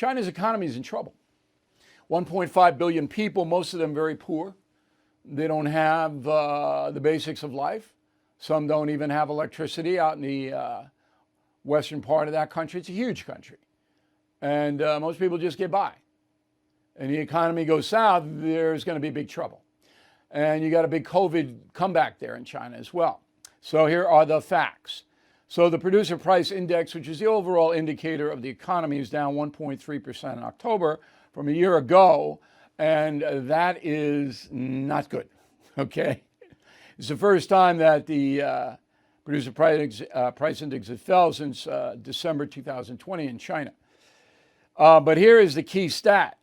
China's economy is in trouble. 1.5 billion people, most of them very poor. They don't have the basics of life. Some don't even have electricity out in the western part of that country. It's a huge country. And most people just get by. And the economy goes south, there's going to be big trouble. And you got a big COVID comeback there in China as well. So here are the facts. So the producer price index, which is the overall indicator of the economy, is down 1.3% in October from a year ago. And that is not good, okay? It's the first time that the producer price index has fell since December 2020 in China. But here is the key stat.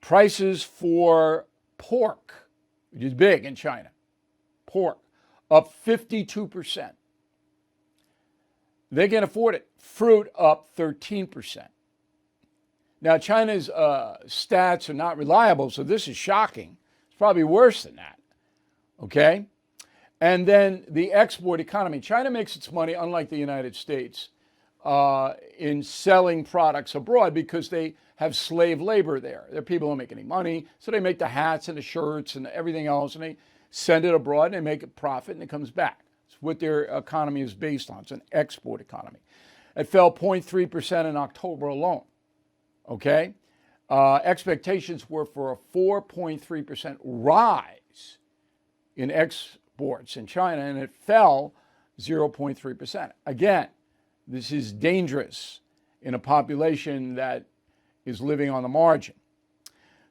Prices for pork, which is big in China, pork, up 52%. They can afford it. Fruit up 13%. Now, China's stats are not reliable, so this is shocking. It's probably worse than that, okay? And then the export economy. China makes its money, unlike the United States, in selling products abroad because they have slave labor there. There are people who don't make any money, so they make the hats and the shirts and everything else, and they send it abroad and they make a profit and it comes back. It's what their economy is based on. It's an export economy. It fell 0.3% in October alone. Okay? Expectations were for a 4.3% rise in exports in China, and it fell 0.3%. Again, this is dangerous in a population that is living on the margin.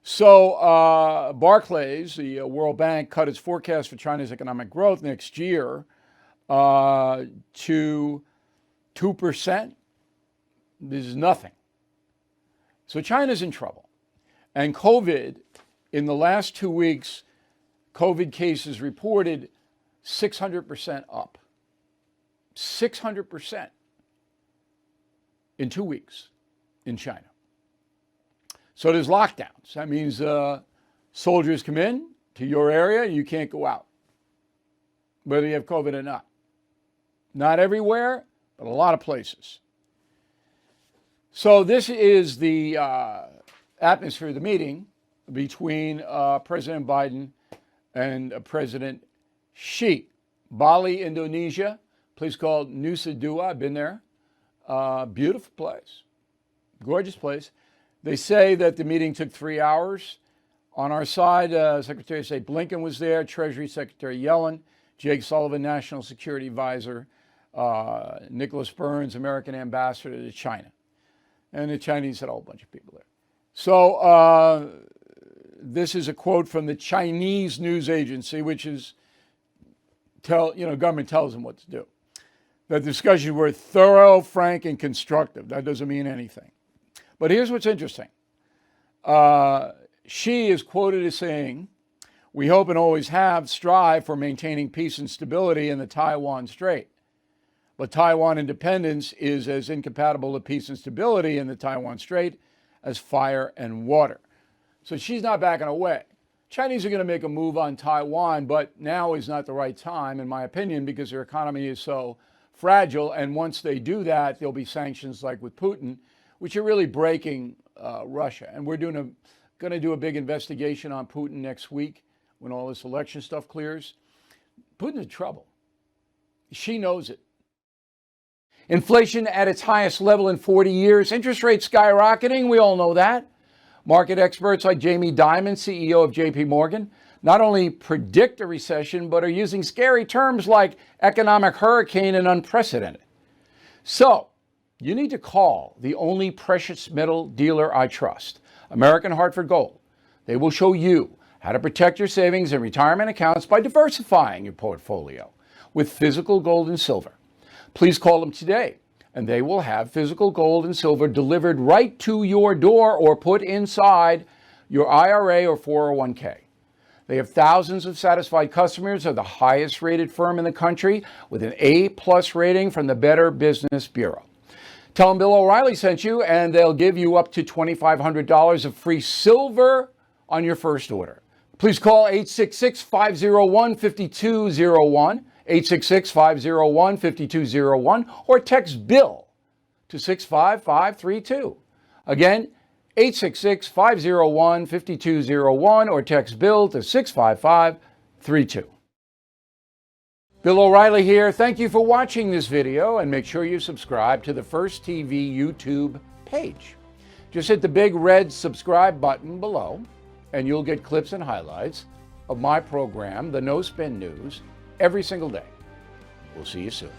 So Barclays, the World Bank, cut its forecast for China's economic growth next year to 2%. This is nothing. So China's in trouble. And COVID, in the last 2 weeks, COVID cases reported 600% up. 600% in 2 weeks in China. So there's lockdowns. That means soldiers come in to your area, you can't go out, whether you have COVID or not. Not everywhere, but a lot of places. So this is the atmosphere of the meeting between President Biden and President Xi. Bali, Indonesia, a place called Nusa Dua. I've been there. Beautiful place. Gorgeous place. They say that the meeting took 3 hours. On our side, Secretary of State Blinken was there, Treasury Secretary Yellen, Jake Sullivan, National Security Advisor, Nicholas Burns, American Ambassador to China. And the Chinese had a whole bunch of people there. So this is a quote from the Chinese news agency, which is, government tells them what to do. The discussions were thorough, frank, and constructive. That doesn't mean anything. But here's what's interesting. Xi is quoted as saying, "We hope and always have strive for maintaining peace and stability in the Taiwan Strait. But Taiwan independence is as incompatible with peace and stability in the Taiwan Strait as fire and water." So she's not backing away. Chinese are going to make a move on Taiwan, but now is not the right time, in my opinion, because their economy is so fragile. And once they do that, there'll be sanctions like with Putin, which are really breaking Russia. And we're going to do a big investigation on Putin next week when all this election stuff clears. Putin's in trouble. She knows it. Inflation at its highest level in 40 years. Interest rates skyrocketing. We all know that. Market experts like Jamie Dimon, CEO of JP Morgan, not only predict a recession, but are using scary terms like economic hurricane and unprecedented. So you need to call the only precious metal dealer I trust, American Hartford Gold. They will show you how to protect your savings and retirement accounts by diversifying your portfolio with physical gold and silver. Please call them today, and they will have physical gold and silver delivered right to your door or put inside your IRA or 401k. They have thousands of satisfied customers. They're the highest rated firm in the country with an A+ rating from the Better Business Bureau. Tell them Bill O'Reilly sent you, and they'll give you up to $2,500 of free silver on your first order. Please call 866-501-5201, 866-501-5201, or text BILL to 65532. Again, 866-501-5201 or text BILL to 65532. Bill O'Reilly here. Thank you for watching this video, and make sure you subscribe to the First TV YouTube page. Just hit the big red subscribe button below, and you'll get clips and highlights of my program, The No Spin News, every single day. We'll see you soon.